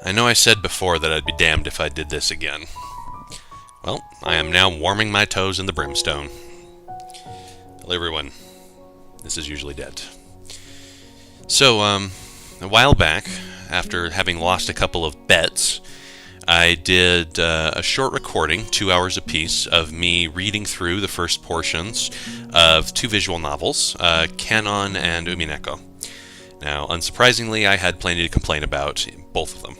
I know I said before that I'd be damned if I did this again. Well, I am now warming my toes in the brimstone. Hello everyone. This is usually dead. So, a while back, after having lost a couple of bets, I did a short recording, 2 hours apiece, of me reading through the first portions of two visual novels, Kanon and Umineko. Now, unsurprisingly, I had plenty to complain about both of them.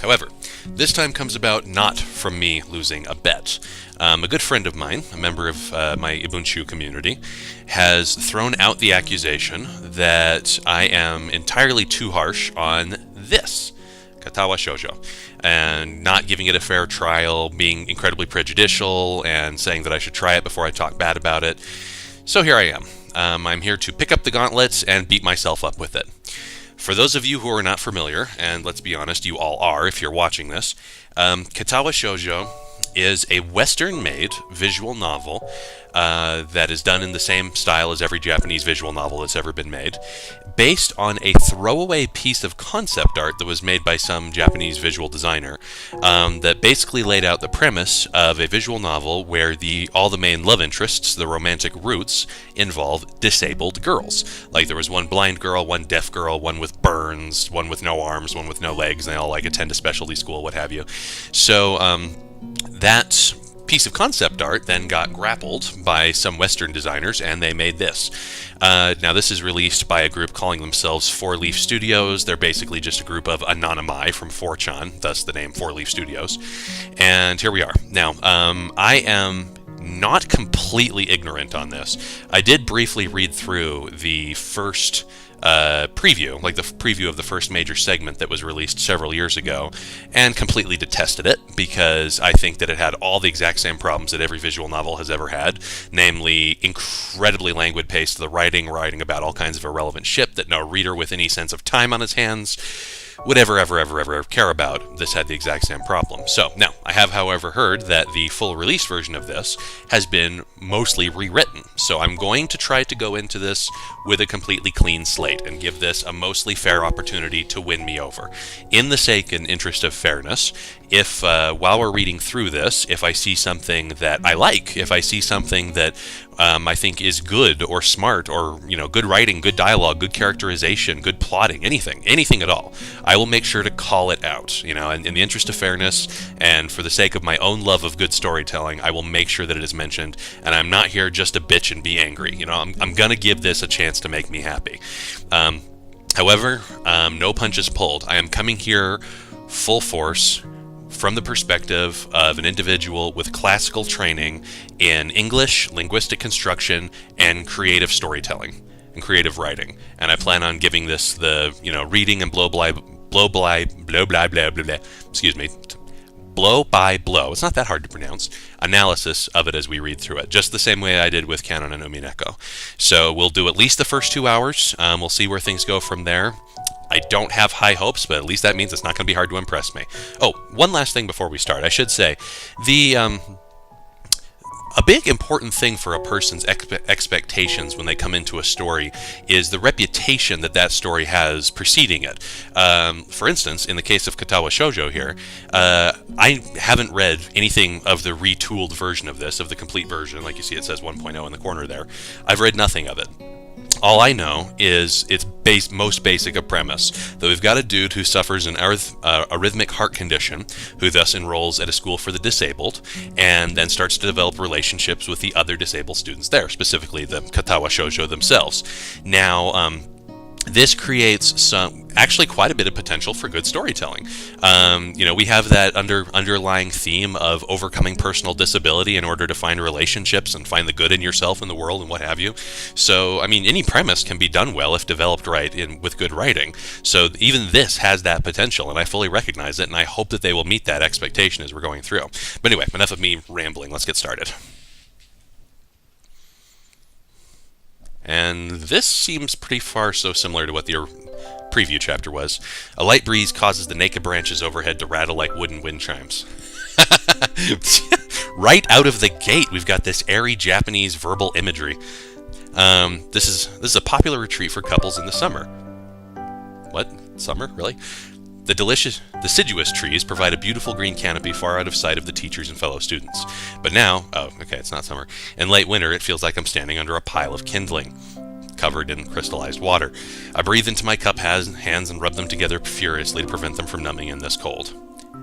However, this time comes about not from me losing a bet. A good friend of mine, a member of my Ibunshu community, has thrown out the accusation that I am entirely too harsh on this, Katawa Shoujo, and not giving it a fair trial, being incredibly prejudicial, and saying that I should try it before I talk bad about it. So here I am. I'm here to pick up the gauntlets and beat myself up with it. For those of you who are not familiar, and let's be honest, you all are if you're watching this, Katawa Shoujo is a Western-made visual novel that is done in the same style as every Japanese visual novel that's ever been made, based on a throwaway piece of concept art that was made by some Japanese visual designer that basically laid out the premise of a visual novel where all the main love interests, the romantic roots, involve disabled girls. Like there was one blind girl, one deaf girl, one with burns, one with no arms, one with no legs, and they all attend a specialty school, what have you. So that piece of concept art then got grappled by some Western designers, and they made this. Now, this is released by a group calling themselves Four Leaf Studios. They're basically just a group of anonymi from 4chan, thus the name Four Leaf Studios. And here we are. Now, I am not completely ignorant on this. I did briefly read through the first preview, like the preview of the first major segment that was released several years ago, and completely detested it because I think that it had all the exact same problems that every visual novel has ever had, namely incredibly languid pace to the writing about all kinds of irrelevant shit that no reader with any sense of time on his hands would ever care about. This had the exact same problem. So, now, I have, however, heard that the full release version of this has been mostly rewritten. So I'm going to try to go into this with a completely clean slate and give this a mostly fair opportunity to win me over. In the sake and interest of fairness, if, while we're reading through this, if I see something that I like, if I see something that I think is good or smart or, good writing, good dialogue, good characterization, good plotting, anything at all, I will make sure to call it out, and in the interest of fairness and for the sake of my own love of good storytelling, I will make sure that it is mentioned, and I'm not here just to bitch and be angry. I'm going to give this a chance to make me happy. However, no punches pulled. I am coming here full force from the perspective of an individual with classical training in English, linguistic construction, and creative storytelling and creative writing. And I plan on giving this the, reading and blow by blow, it's not that hard to pronounce, analysis of it as we read through it, just the same way I did with Kanon and Umineko. So we'll do at least the first 2 hours. We'll see where things go from there. I don't have high hopes, but at least that means it's not going to be hard to impress me. Oh, one last thing before we start. I should say, a big important thing for a person's expectations when they come into a story is the reputation that story has preceding it. For instance, in the case of Katawa Shoujo here, I haven't read anything of the retooled version of this, of the complete version. Like you see, it says 1.0 in the corner there. I've read nothing of it. All I know is its most basic a premise, that we've got a dude who suffers an arrhythmic heart condition, who thus enrolls at a school for the disabled, and then starts to develop relationships with the other disabled students there, specifically the Katawa Shoujo themselves. Now, this creates actually quite a bit of potential for good storytelling. We have that underlying theme of overcoming personal disability in order to find relationships and find the good in yourself and the world and what have you. So, any premise can be done well if developed right with good writing. So even this has that potential, and I fully recognize it, and I hope that they will meet that expectation as we're going through. But anyway, enough of me rambling. Let's get started. And this seems pretty far so similar to what the preview chapter was. A light breeze causes the naked branches overhead to rattle like wooden wind chimes. Right out of the gate, we've got this airy Japanese verbal imagery. This is a popular retreat for couples in the summer. What? Summer? Really? The deciduous trees provide a beautiful green canopy far out of sight of the teachers and fellow students. But now, it's not summer. In late winter, it feels like I'm standing under a pile of kindling, covered in crystallized water. I breathe into my cup hands and rub them together furiously to prevent them from numbing in this cold.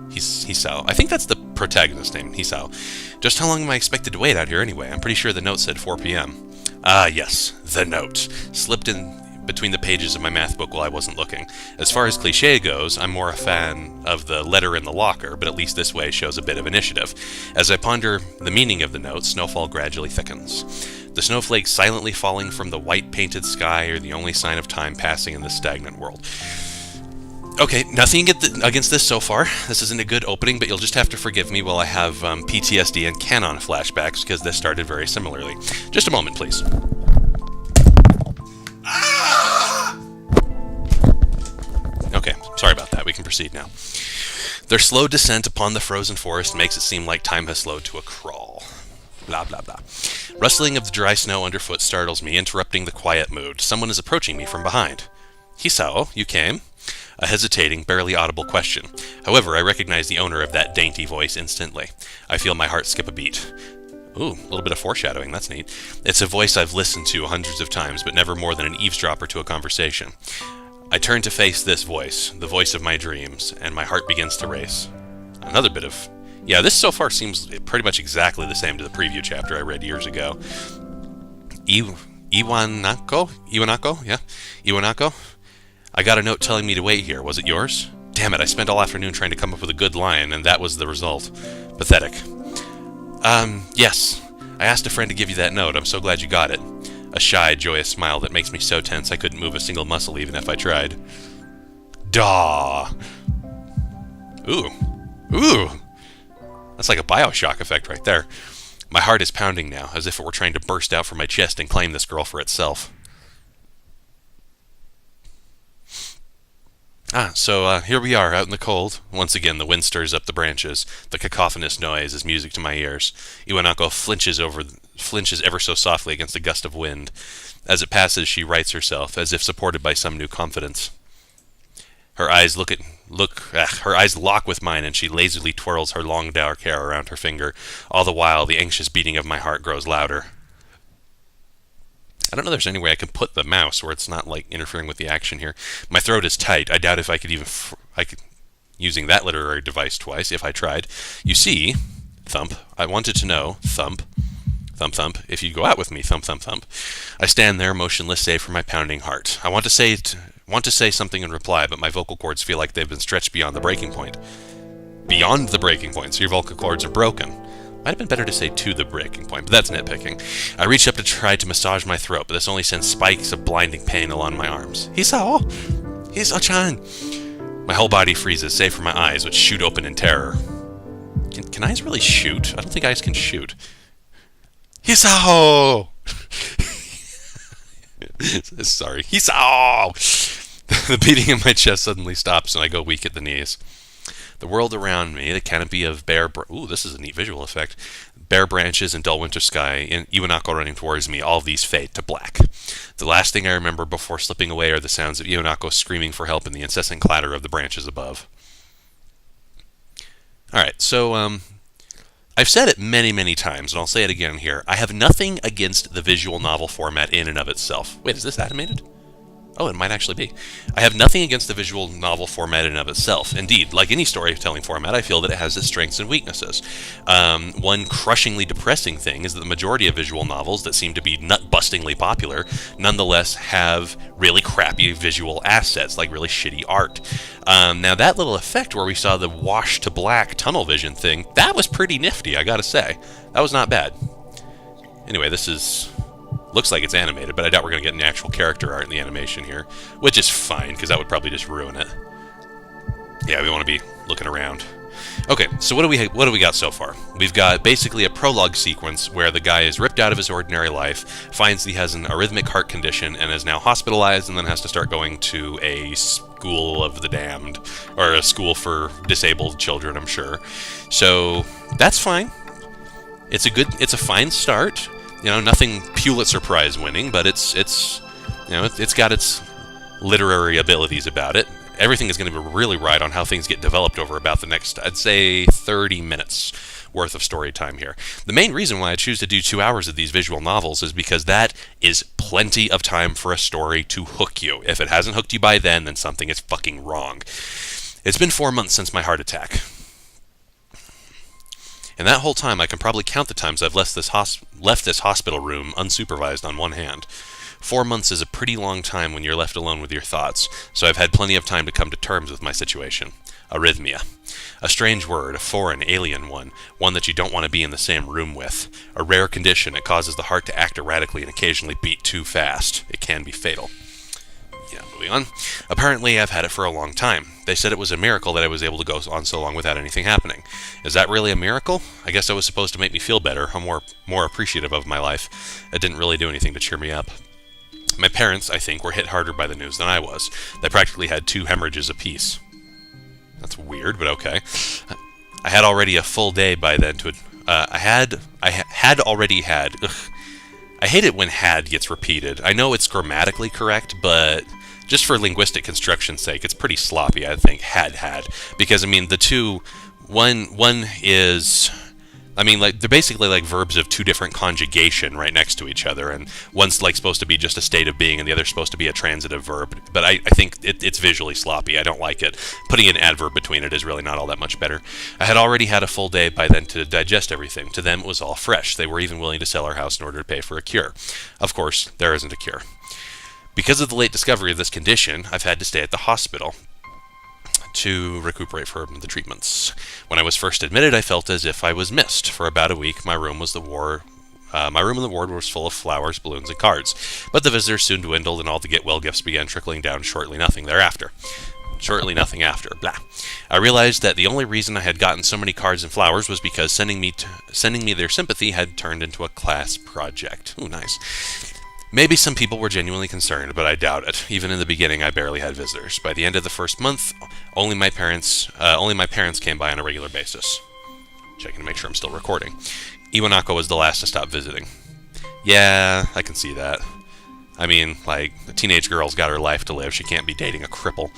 Hisao. I think that's the protagonist's name, Hisao. Just how long am I expected to wait out here anyway? I'm pretty sure the note said 4 p.m. Ah, yes, the note. Slipped in between the pages of my math book while I wasn't looking. As far as cliché goes, I'm more a fan of the letter in the locker, but at least this way shows a bit of initiative. As I ponder the meaning of the note, snowfall gradually thickens. The snowflakes silently falling from the white painted sky are the only sign of time passing in this stagnant world. Okay, nothing against this so far. This isn't a good opening, but you'll just have to forgive me while I have PTSD and canon flashbacks, because this started very similarly. Just a moment, please. Okay, sorry about that. We can proceed now. Their slow descent upon the frozen forest makes it seem like time has slowed to a crawl. Blah, blah, blah. Rustling of the dry snow underfoot startles me, interrupting the quiet mood. Someone is approaching me from behind. Hisao, you came? A hesitating, barely audible question. However, I recognize the owner of that dainty voice instantly. I feel my heart skip a beat. Ooh, a little bit of foreshadowing, that's neat. It's a voice I've listened to hundreds of times, but never more than an eavesdropper to a conversation. I turn to face this voice, the voice of my dreams, and my heart begins to race. Another bit of... Yeah, this so far seems pretty much exactly the same to the preview chapter I read years ago. Iwanako? Yeah? Iwanako? I got a note telling me to wait here. Was it yours? Damn it, I spent all afternoon trying to come up with a good line, and that was the result. Pathetic. Yes. I asked a friend to give you that note. I'm so glad you got it. A shy, joyous smile that makes me so tense I couldn't move a single muscle even if I tried. Daw. Ooh. That's like a Bioshock effect right there. My heart is pounding now, as if it were trying to burst out from my chest and claim this girl for itself. So here we are, out in the cold. Once again, the wind stirs up the branches. The cacophonous noise is music to my ears. Iwanako flinches ever so softly against a gust of wind. As it passes, she rights herself, as if supported by some new confidence. Her eyes her eyes lock with mine, and she lazily twirls her long dark hair around her finger. All the while, the anxious beating of my heart grows louder. I don't know if there's any way I can put the mouse where it's not, like, interfering with the action here. My throat is tight. I doubt if I could even... using that literary device twice, if I tried. You see, thump, I wanted to know, thump, thump, thump, if you'd go out with me, thump, thump, thump. I stand there, motionless, save for my pounding heart. I want to say something in reply, but my vocal cords feel like they've been stretched beyond the breaking point. Beyond the breaking point, so your vocal cords are broken. Might have been better to say to the breaking point, but that's nitpicking. I reach up to try to massage my throat, but this only sends spikes of blinding pain along my arms. Hisao! Hisao-chan! My whole body freezes, save for my eyes, which shoot open in terror. Can eyes really shoot? I don't think eyes can shoot. Hisao! Sorry. Hisao! The beating in my chest suddenly stops, and I go weak at the knees. The world around me, the canopy of ooh, this is a neat visual effect. Bare branches and dull winter sky, and Iwanako running towards me, all of these fade to black. The last thing I remember before slipping away are the sounds of Iwanako screaming for help and the incessant clatter of the branches above. Alright, so, I've said it many, many times, and I'll say it again here. I have nothing against the visual novel format in and of itself. Wait, is this animated? Oh, it might actually be. I have nothing against the visual novel format in and of itself. Indeed, like any storytelling format, I feel that it has its strengths and weaknesses. One crushingly depressing thing is that the majority of visual novels that seem to be nut-bustingly popular nonetheless have really crappy visual assets, like really shitty art. Now, that little effect where we saw the wash-to-black tunnel vision thing, that was pretty nifty, I gotta say. That was not bad. Anyway, this is... looks like it's animated, but I doubt we're going to get any actual character art in the animation here, which is fine, because that would probably just ruin it. Yeah, we want to be looking around. Okay, so what do we got so far? We've got basically a prologue sequence where the guy is ripped out of his ordinary life, finds he has an arrhythmic heart condition, and is now hospitalized, and then has to start going to a school of the damned, or a school for disabled children, I'm sure. So, that's fine. It's a fine start. You know, nothing Pulitzer Prize winning, but it's got its literary abilities about it. everything is going to really ride on how things get developed over about the next, I'd say, 30 minutes worth of story time here. The main reason why I choose to do 2 hours of these visual novels is because that is plenty of time for a story to hook you. If it hasn't hooked you by then something is fucking wrong. It's been 4 months since my heart attack. And that whole time, I can probably count the times I've left this hospital room unsupervised on one hand. 4 months is a pretty long time when you're left alone with your thoughts, so I've had plenty of time to come to terms with my situation. Arrhythmia. A strange word, a foreign, alien one that you don't want to be in the same room with. A rare condition, it causes the heart to act erratically and occasionally beat too fast. It can be fatal. Yeah, moving on. Apparently, I've had it for a long time. They said it was a miracle that I was able to go on so long without anything happening. Is that really a miracle? I guess it was supposed to make me feel better, more appreciative of my life. It didn't really do anything to cheer me up. My parents, I think, were hit harder by the news than I was. They practically had 2 hemorrhages apiece. That's weird, but okay. I had already a full day by then to... I had already had... Ugh. I hate it when had gets repeated. I know it's grammatically correct, but just for linguistic construction's sake, it's pretty sloppy, I think, had. Because, I mean, the two... One is... I mean, like, they're basically like verbs of 2 different conjugation right next to each other, and one's like supposed to be just a state of being, and the other's supposed to be a transitive verb. But I think it's visually sloppy. I don't like it. Putting an adverb between it is really not all that much better. I had already had a full day by then to digest everything. To them, it was all fresh. They were even willing to sell our house in order to pay for a cure. Of course, there isn't a cure. Because of the late discovery of this condition, I've had to stay at the hospital to recuperate from the treatments. When I was first admitted, I felt as if I was missed. For about a week, my room in the ward was full of flowers, balloons, and cards. But the visitors soon dwindled, and all the get-well gifts began trickling down shortly nothing after. Blah. I realized that the only reason I had gotten so many cards and flowers was because sending me their sympathy had turned into a class project. Ooh, nice. Maybe some people were genuinely concerned, but I doubt it. Even in the beginning, I barely had visitors. By the end of the first month, only my parents came by on a regular basis. Checking to make sure I'm still recording. Iwanako was the last to stop visiting. Yeah, I can see that. I mean, like, a teenage girl's got her life to live. She can't be dating a cripple.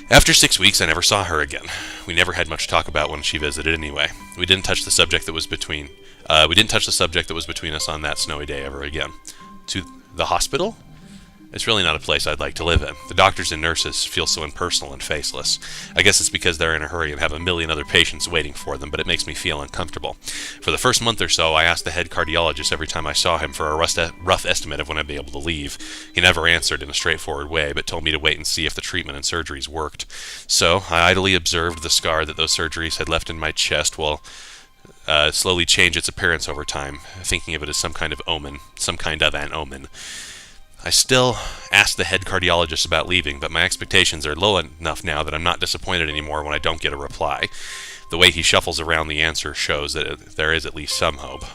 After 6 weeks, I never saw her again. We never had much to talk about when she visited anyway. We didn't touch the subject that was between us on that snowy day ever again. To the hospital? It's really not a place I'd like to live in. The doctors and nurses feel so impersonal and faceless. I guess it's because they're in a hurry and have a million other patients waiting for them, but it makes me feel uncomfortable. For the first month or so, I asked the head cardiologist every time I saw him for a rough estimate of when I'd be able to leave. He never answered in a straightforward way, but told me to wait and see if the treatment and surgeries worked. So, I idly observed the scar that those surgeries had left in my chest while slowly change its appearance over time, thinking of it as some kind of an omen. I still ask the head cardiologist about leaving, but my expectations are low enough now that I'm not disappointed anymore when I don't get a reply. The way he shuffles around the answer shows that there is at least some hope.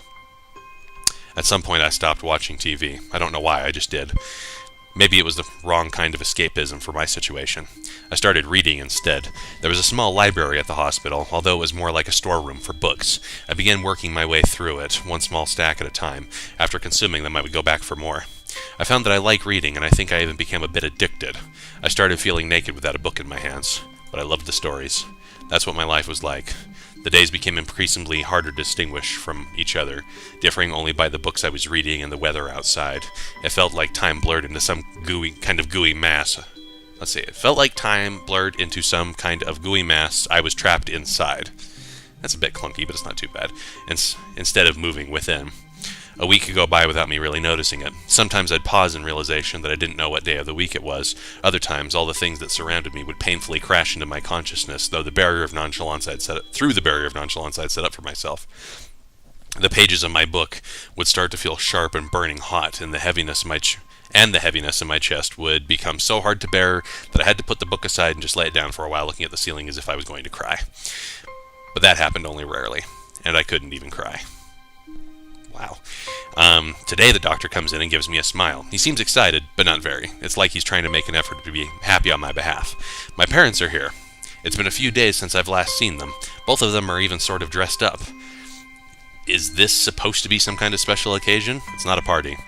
At some point I stopped watching TV. I don't know why, I just did. Maybe it was the wrong kind of escapism for my situation. I started reading instead. There was a small library at the hospital, although it was more like a storeroom for books. I began working my way through it, one small stack at a time. After consuming them, I would go back for more. I found that I like reading, and I think I even became a bit addicted. I started feeling naked without a book in my hands, but I loved the stories. That's what my life was like. The days became increasingly harder to distinguish from each other, differing only by the books I was reading and the weather outside. It felt like time blurred into some gooey mass. It felt like time blurred into some kind of gooey mass I was trapped inside. That's a bit clunky, but it's not too bad. Instead of moving within. A week could go by without me really noticing it. Sometimes I'd pause in realization that I didn't know what day of the week it was. Other times, all the things that surrounded me would painfully crash into my consciousness, through the barrier of nonchalance I'd set up for myself. The pages of my book would start to feel sharp and burning hot, and the heaviness in my chest would become so hard to bear that I had to put the book aside and just lay it down for a while, looking at the ceiling as if I was going to cry. But that happened only rarely, and I couldn't even cry. Wow. Today the doctor comes in and gives me a smile. He seems excited, but not very. It's like he's trying to make an effort to be happy on my behalf. My parents are here. It's been a few days since I've last seen them. Both of them are even sort of dressed up. Is this supposed to be some kind of special occasion? It's not a party.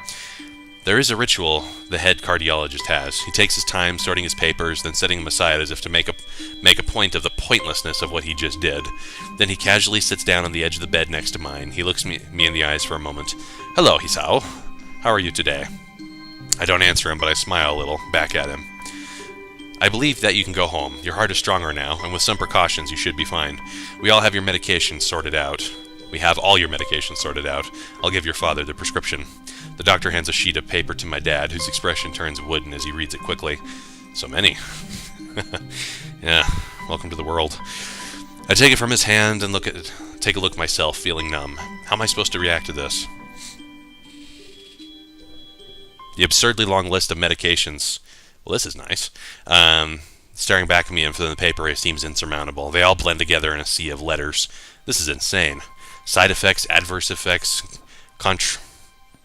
There is a ritual the head cardiologist has. He takes his time sorting his papers, then setting them aside as if to make a point of the pointlessness of what he just did. Then he casually sits down on the edge of the bed next to mine. He looks me in the eyes for a moment. "Hello, Hisao. How are you today?" I don't answer him, but I smile a little, back at him. "I believe that you can go home. Your heart is stronger now, and with some precautions you should be fine. We all have your medications sorted out. We have all your medications sorted out. I'll give your father the prescription." The doctor hands a sheet of paper to my dad, whose expression turns wooden as he reads it quickly. So many. Yeah, welcome to the world. I take it from his hand and take a look myself, feeling numb. How am I supposed to react to this? The absurdly long list of medications. Well, this is nice. Staring back at me and filling the paper, it seems insurmountable. They all blend together in a sea of letters. This is insane. Side effects, adverse effects, it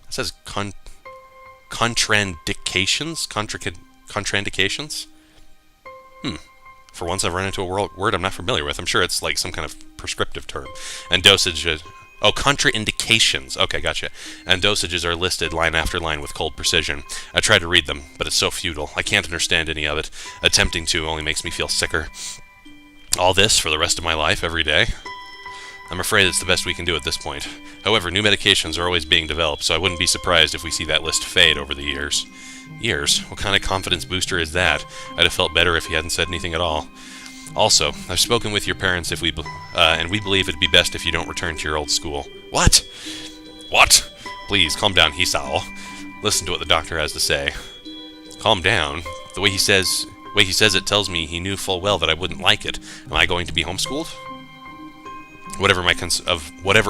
says contraindications? Contraindications? For once I've run into a word I'm not familiar with. I'm sure it's like some kind of prescriptive term. And dosages... Oh, contraindications. Okay, gotcha. And dosages are listed line after line with cold precision. I try to read them, but it's so futile. I can't understand any of it. Attempting to only makes me feel sicker. All this for the rest of my life, every day? I'm afraid it's the best we can do at this point. However, new medications are always being developed, so I wouldn't be surprised if we see that list fade over the years. Years? What kind of confidence booster is that? I'd have felt better if he hadn't said anything at all. Also, I've spoken with your parents and we believe it'd be best if you don't return to your old school. What? What? Please, calm down, Hisao. Listen to what the doctor has to say. Calm down? The way he says it tells me he knew full well that I wouldn't like it. Am I going to be homeschooled? Whatever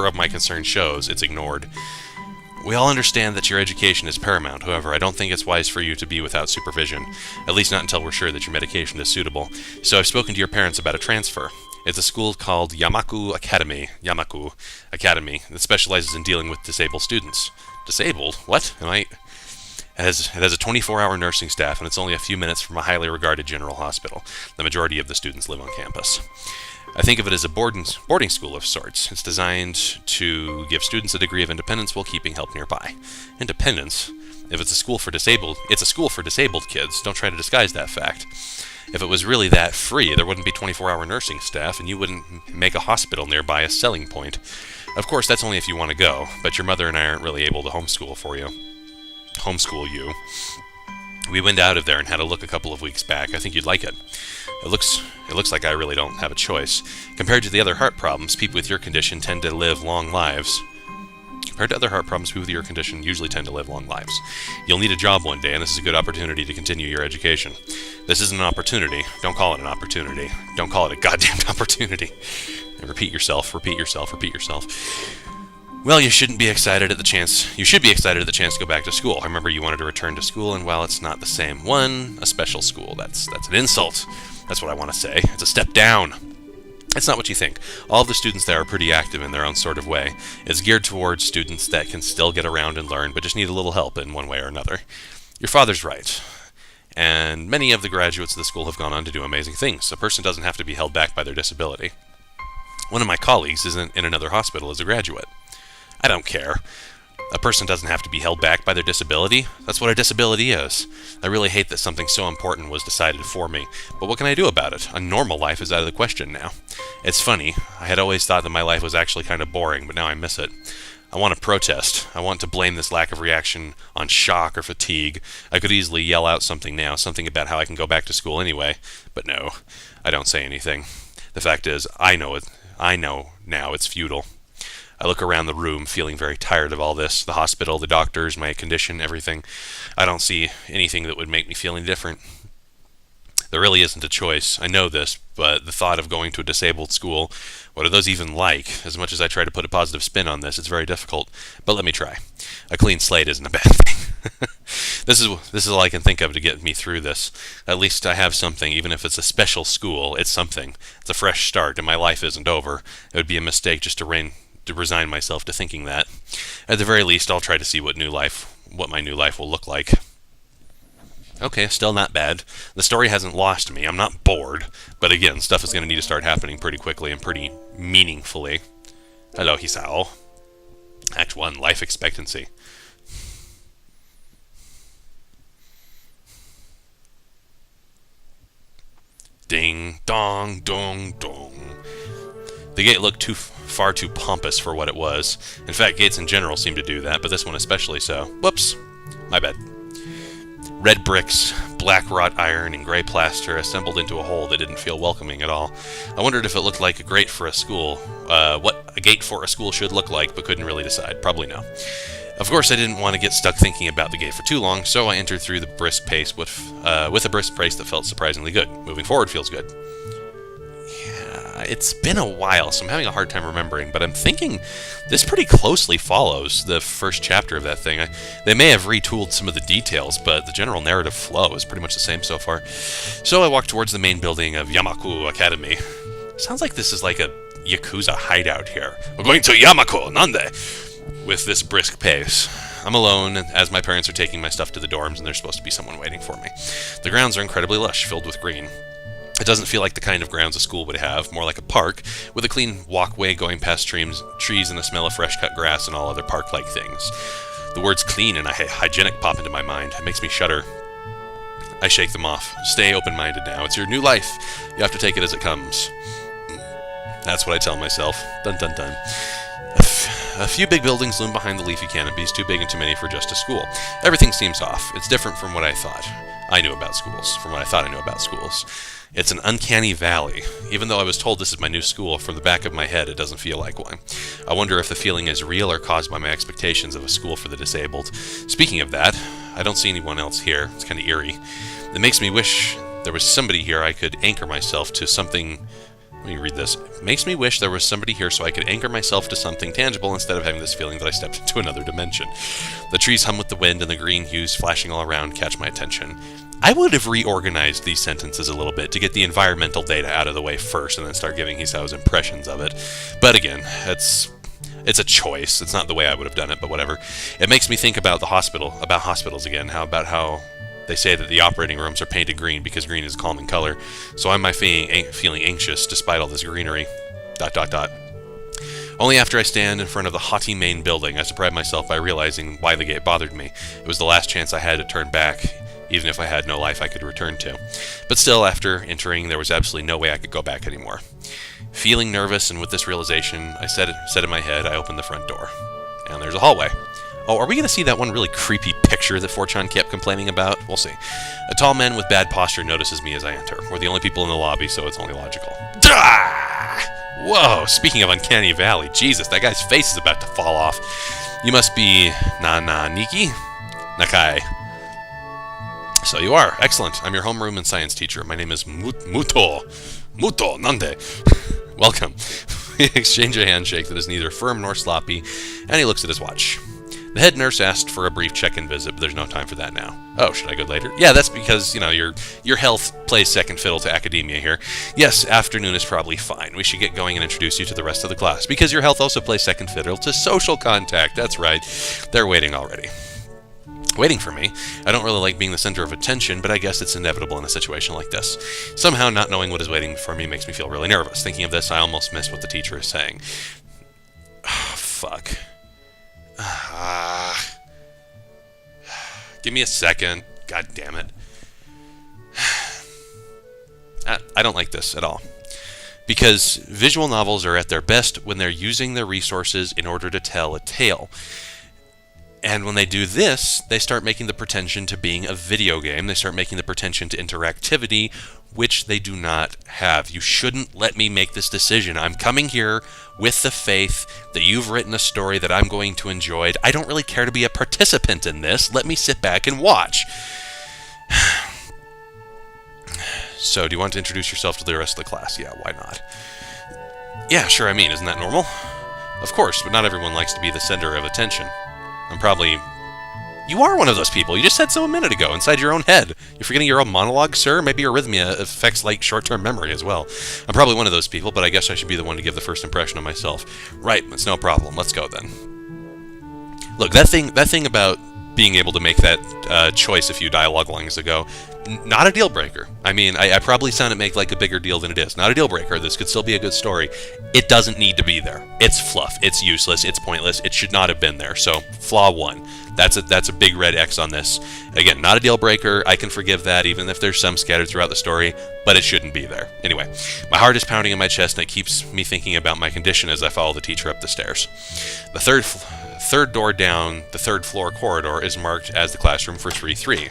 of my concern shows, it's ignored. We all understand that your education is paramount. However, I don't think it's wise for you to be without supervision, at least not until we're sure that your medication is suitable. So I've spoken to your parents about a transfer. It's a school called Yamaku Academy, that specializes in dealing with disabled students. Disabled? What? It has a 24-hour nursing staff, and it's only a few minutes from a highly regarded general hospital. The majority of the students live on campus. I think of it as a boarding school of sorts. It's designed to give students a degree of independence while keeping help nearby. Independence? If it's a school for disabled, it's a school for disabled kids. Don't try to disguise that fact. If it was really that free, there wouldn't be 24-hour nursing staff, and you wouldn't make a hospital nearby a selling point. Of course, that's only if you want to go, but your mother and I aren't really able to homeschool you. We went out of there and had a look a couple of weeks back. I think you'd like it. It looks like I really don't have a choice. Compared to the other heart problems, people with your condition tend to live long lives. Compared to other heart problems, people with your condition usually tend to live long lives. You'll need a job one day, and this is a good opportunity to continue your education. This isn't an opportunity. Don't call it an opportunity. Don't call it a goddamn opportunity. And repeat yourself. Well, you should be excited at the chance to go back to school. I remember you wanted to return to school, and while it's not the same one, a special school, that's an insult. That's what I want to say. It's a step down. It's not what you think. All of the students there are pretty active in their own sort of way. It's geared towards students that can still get around and learn, but just need a little help in one way or another. Your father's right. And many of the graduates of the school have gone on to do amazing things. A person doesn't have to be held back by their disability. One of my colleagues is in another hospital as a graduate. I don't care. A person doesn't have to be held back by their disability. That's what a disability is. I really hate that something so important was decided for me. But what can I do about it? A normal life is out of the question now. It's funny. I had always thought that my life was actually kind of boring, but now I miss it. I want to protest. I want to blame this lack of reaction on shock or fatigue. I could easily yell out something now, something about how I can go back to school anyway. But no, I don't say anything. The fact is, I know now it's futile. I look around the room, feeling very tired of all this. The hospital, the doctors, my condition, everything. I don't see anything that would make me feel any different. There really isn't a choice. I know this, but the thought of going to a disabled school, what are those even like? As much as I try to put a positive spin on this, it's very difficult. But let me try. A clean slate isn't a bad thing. This is all I can think of to get me through this. At least I have something, even if it's a special school, it's something. It's a fresh start, and my life isn't over. It would be a mistake just to resign myself to thinking that. At the very least, I'll try to see what my new life will look like. Okay, still not bad. The story hasn't lost me. I'm not bored. But again, stuff is going to need to start happening pretty quickly and pretty meaningfully. Hello, Hisao. Act 1, Life Expectancy. Ding, dong, dong, dong. The gate looked far too pompous for what it was. In fact, gates in general seem to do that, but this one especially so. Whoops. My bad. Red bricks, black wrought iron, and gray plaster assembled into a whole that didn't feel welcoming at all. I wondered if it looked like a grate for a school, what a gate for a school should look like, but couldn't really decide. Probably no. Of course, I didn't want to get stuck thinking about the gate for too long, so I entered through the brisk pace with a brisk pace that felt surprisingly good. Moving forward feels good. Yeah, it's been a while, so I'm having a hard time remembering, but I'm thinking this pretty closely follows the first chapter of that thing. They may have retooled some of the details, but the general narrative flow is pretty much the same so far. So I walked towards the main building of Yamaku Academy. Sounds like this is like a Yakuza hideout here. We're going to Yamaku, nande? With this brisk pace. I'm alone, as my parents are taking my stuff to the dorms, and there's supposed to be someone waiting for me. The grounds are incredibly lush, filled with green. It doesn't feel like the kind of grounds a school would have, more like a park, with a clean walkway going past trees and the smell of fresh-cut grass and all other park-like things. The words clean and hygienic pop into my mind. It makes me shudder. I shake them off. Stay open-minded now. It's your new life. You have to take it as it comes. That's what I tell myself. Dun dun dun. A few big buildings loom behind the leafy canopies, too big and too many for just a school. Everything seems off. It's different from what I thought I knew about schools. It's an uncanny valley. Even though I was told this is my new school, from the back of my head it doesn't feel like one. I wonder if the feeling is real or caused by my expectations of a school for the disabled. Speaking of that, I don't see anyone else here. It's kind of eerie. It makes me wish there was somebody here I could anchor myself to something. Let me read this. It makes me wish there was somebody here so I could anchor myself to something tangible instead of having this feeling that I stepped into another dimension. The trees hum with the wind and the green hues flashing all around catch my attention. I would have reorganized these sentences a little bit to get the environmental data out of the way first and then start giving Hisao's impressions of it. But again, it's a choice. It's not the way I would have done it, but whatever. It makes me think about hospitals again. How they say that the operating rooms are painted green because green is a calming color. So I'm feeling anxious despite all this greenery. ... Only after I stand in front of the haughty main building, I surprise myself by realizing why the gate bothered me. It was the last chance I had to turn back, even if I had no life I could return to. But still, after entering, there was absolutely no way I could go back anymore. Feeling nervous, and with this realization, I said in my head, I opened the front door. And there's a hallway. Oh, are we going to see that one really creepy picture that Fortune kept complaining about? We'll see. A tall man with bad posture notices me as I enter. We're the only people in the lobby, so it's only logical. Whoa, speaking of Uncanny Valley, Jesus, that guy's face is about to fall off. You must be Niki? Nakai. So you are. Excellent. I'm your homeroom and science teacher. My name is Muto, nande? Welcome. We exchange a handshake that is neither firm nor sloppy, and he looks at his watch. The head nurse asked for a brief check-in visit, but there's no time for that now. Oh, should I go later? Yeah, that's because, your health plays second fiddle to academia here. Yes, afternoon is probably fine. We should get going and introduce you to the rest of the class, because your health also plays second fiddle to social contact. That's right. They're waiting already. Waiting for me. I don't really like being the center of attention, but I guess it's inevitable in a situation like this. Somehow, not knowing what is waiting for me makes me feel really nervous. Thinking of this, I almost miss what the teacher is saying. Oh, fuck. Give me a second. God damn it. I don't like this at all. Because visual novels are at their best when they're using their resources in order to tell a tale. And when they do this, they start making the pretension to being a video game. They start making the pretension to interactivity, which they do not have. You shouldn't let me make this decision. I'm coming here with the faith that you've written a story that I'm going to enjoy. I don't really care to be a participant in this. Let me sit back and watch. So, do you want to introduce yourself to the rest of the class? Yeah, why not? Yeah, sure, isn't that normal? Of course, but not everyone likes to be the center of attention. You are one of those people. You just said so a minute ago, inside your own head. You're forgetting your own monologue, sir? Maybe arrhythmia affects, short-term memory as well. I'm probably one of those people, but I guess I should be the one to give the first impression of myself. Right, it's no problem. Let's go, then. Look, that thing about being able to make that choice a few dialogue lines ago. Not a deal breaker. I mean, I probably sound it make like a bigger deal than it is. Not a deal breaker. This could still be a good story. It doesn't need to be there. It's fluff. It's useless. It's pointless. It should not have been there. So, flaw 1. That's a big red X on this. Again, not a deal breaker. I can forgive that, even if there's some scattered throughout the story, but it shouldn't be there. Anyway, my heart is pounding in my chest, and it keeps me thinking about my condition as I follow the teacher up the stairs. The third door down the third floor corridor is marked as the classroom for 3-3.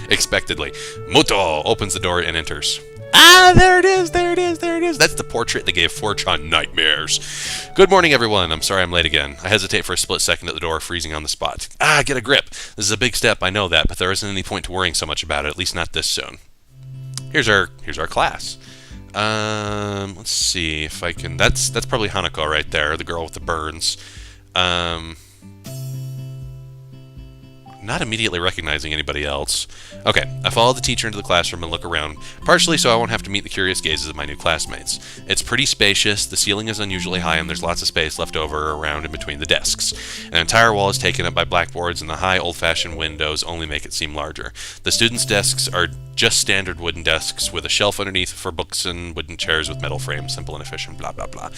Expectedly. Muto opens the door and enters. Ah, there it is. That's the portrait that gave Fortran nightmares. Good morning, everyone. I'm sorry I'm late again. I hesitate for a split second at the door, freezing on the spot. Get a grip. This is a big step, I know that, but there isn't any point to worrying so much about it, at least not this soon. Here's our class. Let's see if I can... That's probably Hanako right there, the girl with the burns. Not immediately recognizing anybody else. Okay, I follow the teacher into the classroom and look around, partially so I won't have to meet the curious gazes of my new classmates. It's pretty spacious, the ceiling is unusually high, and there's lots of space left over around in between the desks. An entire wall is taken up by blackboards, and the high, old-fashioned windows only make it seem larger. The students' desks are just standard wooden desks with a shelf underneath for books and wooden chairs with metal frames, simple and efficient, blah, blah, blah.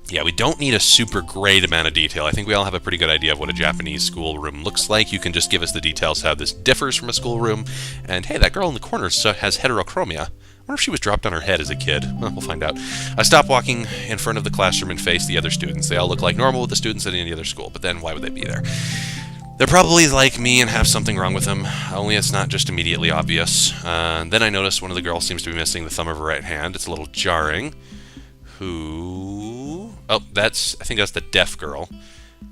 Yeah, we don't need a super great amount of detail. I think we all have a pretty good idea of what a Japanese schoolroom looks like. You can just give us the details how this differs from a schoolroom. And hey, that girl in the corner has heterochromia. I wonder if she was dropped on her head as a kid. Well, we'll find out. I stop walking in front of the classroom and face the other students. They all look like normal with the students at any other school, but then why would they be there? They're probably like me and have something wrong with them, only it's not just immediately obvious. Then I notice one of the girls seems to be missing the thumb of her right hand. It's a little jarring. Who? Oh, I think that's the deaf girl.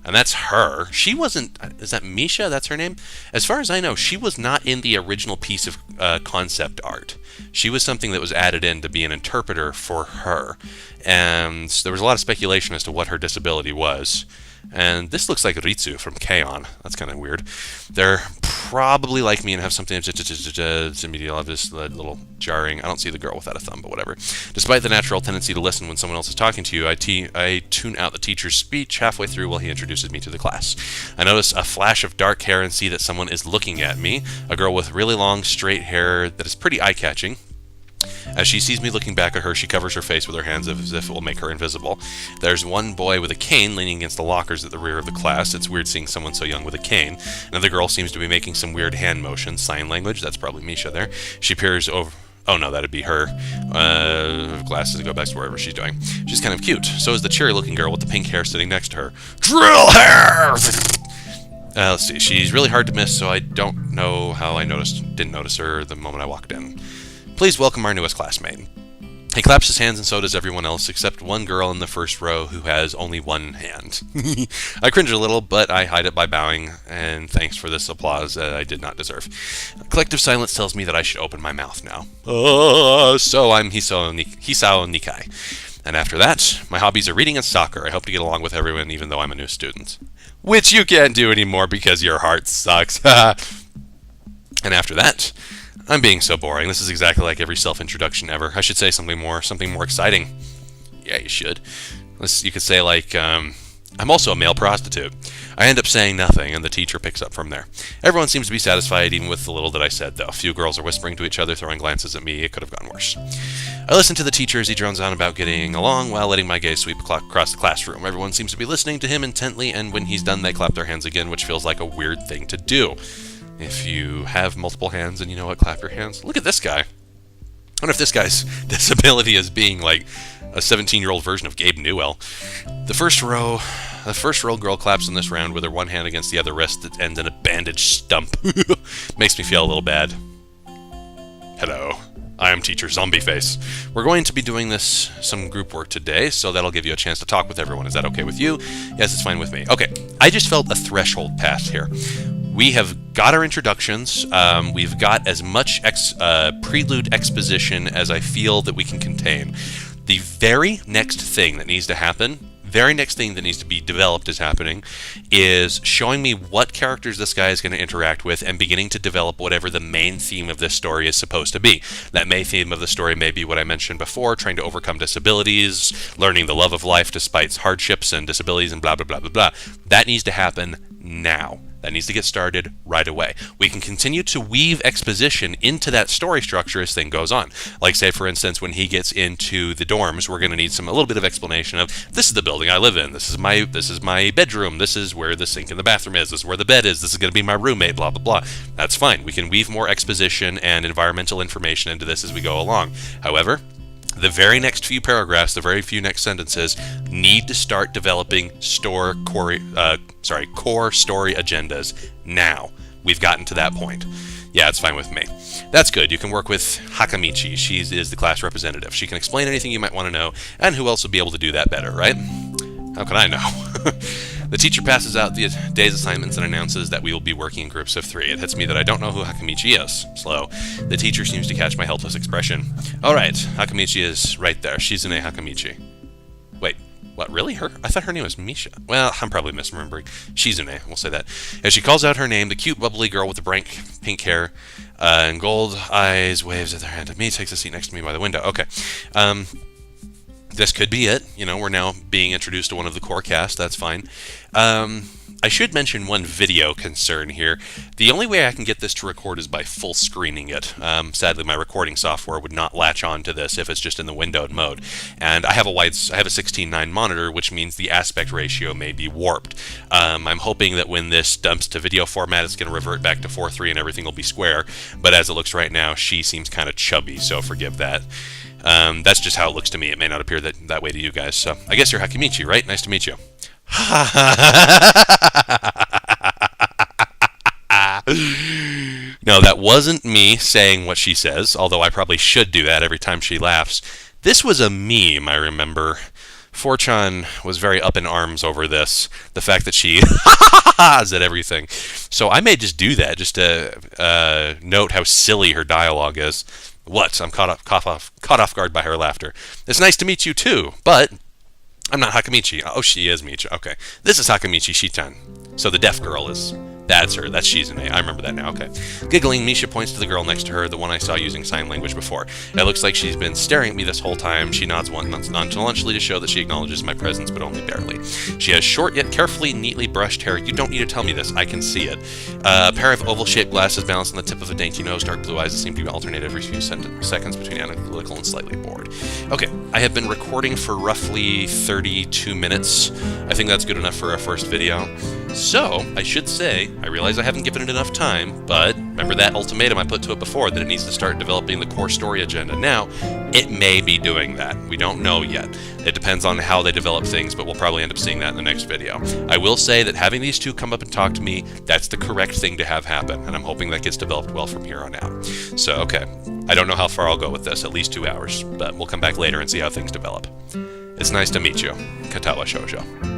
And that's her. She wasn't... Is that Misha? That's her name? As far as I know, she was not in the original piece of concept art. She was something that was added in to be an interpreter for her. And there was a lot of speculation as to what her disability was. And this looks like Ritsu from K-On! That's kind of weird. They're probably like me and have something that's immediately obvious, a little jarring. I don't see the girl without a thumb, but whatever. Despite the natural tendency to listen when someone else is talking to you, I tune out the teacher's speech halfway through while he introduces me to the class. I notice a flash of dark hair and see that someone is looking at me, a girl with really long, straight hair that is pretty eye-catching. As she sees me looking back at her, she covers her face with her hands as if it will make her invisible. There's one boy with a cane leaning against the lockers at the rear of the class. It's weird seeing someone so young with a cane. Another girl seems to be making some weird hand motions, sign language. That's probably Misha there. She peers over... Oh no, that'd be her. Glasses go back to wherever she's doing. She's kind of cute. So is the cheery-looking girl with the pink hair sitting next to her. Drill hair! Let's see. She's really hard to miss, so I don't know how I didn't notice her the moment I walked in. Please welcome our newest classmate. He claps his hands and so does everyone else except one girl in the first row who has only one hand. I cringe a little, but I hide it by bowing, and thanks for this applause that I did not deserve. Collective silence tells me that I should open my mouth now. So I'm Hisao Nikai. And after that, my hobbies are reading and soccer. I hope to get along with everyone even though I'm a new student. Which you can't do anymore because your heart sucks. And after that... I'm being so boring. This is exactly like every self-introduction ever. I should say something more exciting. Yeah, you should. You could say, like, I'm also a male prostitute. I end up saying nothing, and the teacher picks up from there. Everyone seems to be satisfied, even with the little that I said, though. A few girls are whispering to each other, throwing glances at me. It could have gone worse. I listen to the teacher as he drones on about getting along while letting my gaze sweep across the classroom. Everyone seems to be listening to him intently, and when he's done, they clap their hands again, which feels like a weird thing to do. If you have multiple hands and you know what, clap your hands. Look at this guy. I wonder if this guy's disability is being like a 17-year-old version of Gabe Newell. The first row girl claps in this round with her one hand against the other wrist that ends in a bandaged stump. Makes me feel a little bad. Hello. I am Teacher Zombie Face. We're going to be doing some group work today, so that'll give you a chance to talk with everyone. Is that okay with you? Yes, it's fine with me. Okay, I just felt a threshold passed here. We have got our introductions. We've got as much prelude exposition as I feel that we can contain. The very next thing that needs to happen, very next thing that needs to be developed is happening, is showing me what characters this guy is going to interact with and beginning to develop whatever the main theme of this story is supposed to be. That main theme of the story may be what I mentioned before, trying to overcome disabilities, learning the love of life despite hardships and disabilities and blah, blah, blah, blah, blah. That needs to happen now. That needs to get started right away. We can continue to weave exposition into that story structure as thing goes on. Like, say, for instance, when he gets into the dorms, we're going to need a little bit of explanation of, this is the building I live in, this is my bedroom, this is where the sink in the bathroom is, this is where the bed is, this is going to be my roommate, blah, blah, blah. That's fine. We can weave more exposition and environmental information into this as we go along. However, the very next few paragraphs, the very few next sentences, need to start developing core story agendas now. We've gotten to that point. Yeah, it's fine with me. That's good. You can work with Hakamichi. She is the class representative. She can explain anything you might want to know, and who else would be able to do that better, right? How can I know? The teacher passes out the day's assignments and announces that we will be working in groups of 3. It hits me that I don't know who Hakamichi is. Slow. The teacher seems to catch my helpless expression. Alright, Hakamichi is right there. Shizune Hakamichi. Wait, what, really? Her? I thought her name was Misha. Well, I'm probably misremembering. Shizune, we'll say that. As she calls out her name, the cute, bubbly girl with the bright pink hair and gold eyes waves at her hand at me, takes a seat next to me by the window. Okay. This could be it. You know, we're now being introduced to one of the core cast. That's fine. I should mention one video concern here. The only way I can get this to record is by full screening it. Sadly, my recording software would not latch on to this if it's just in the windowed mode. And I have a 16:9 monitor, which means the aspect ratio may be warped. I'm hoping that when this dumps to video format, it's going to revert back to 4:3 and everything will be square. But as it looks right now, she seems kind of chubby, so forgive that. That's just how it looks to me. It may not appear that way to you guys. So I guess you're Hakamichi, right? Nice to meet you. No, that wasn't me saying what she says, although I probably should do that every time she laughs. This was a meme, I remember. 4chan was very up in arms over this. The fact that she is at everything. So I may just do that, just to note how silly her dialogue is. What? I'm caught off guard by her laughter. It's nice to meet you too, but I'm not Hakamichi. Oh, she is Micha. Okay. This is Hakamichi Shitan. So the deaf girl is... That's her. That's Shizune. I remember that now. Okay. Giggling, Misha points to the girl next to her, the one I saw using sign language before. It looks like she's been staring at me this whole time. She nods nonchalantly to show that she acknowledges my presence, but only barely. She has short yet carefully, neatly brushed hair. You don't need to tell me this. I can see it. A pair of oval-shaped glasses balanced on the tip of a dainty nose, dark blue eyes that seem to alternate every few seconds between analytical and slightly bored. Okay. I have been recording for roughly 32 minutes. I think that's good enough for our first video. So, I should say, I realize I haven't given it enough time, but remember that ultimatum I put to it before, that it needs to start developing the core story agenda. Now, it may be doing that. We don't know yet. It depends on how they develop things, but we'll probably end up seeing that in the next video. I will say that having these two come up and talk to me, that's the correct thing to have happen, and I'm hoping that gets developed well from here on out. So, okay. I don't know how far I'll go with this, at least 2 hours, but we'll come back later and see how things develop. It's nice to meet you. Katawa Shoujo.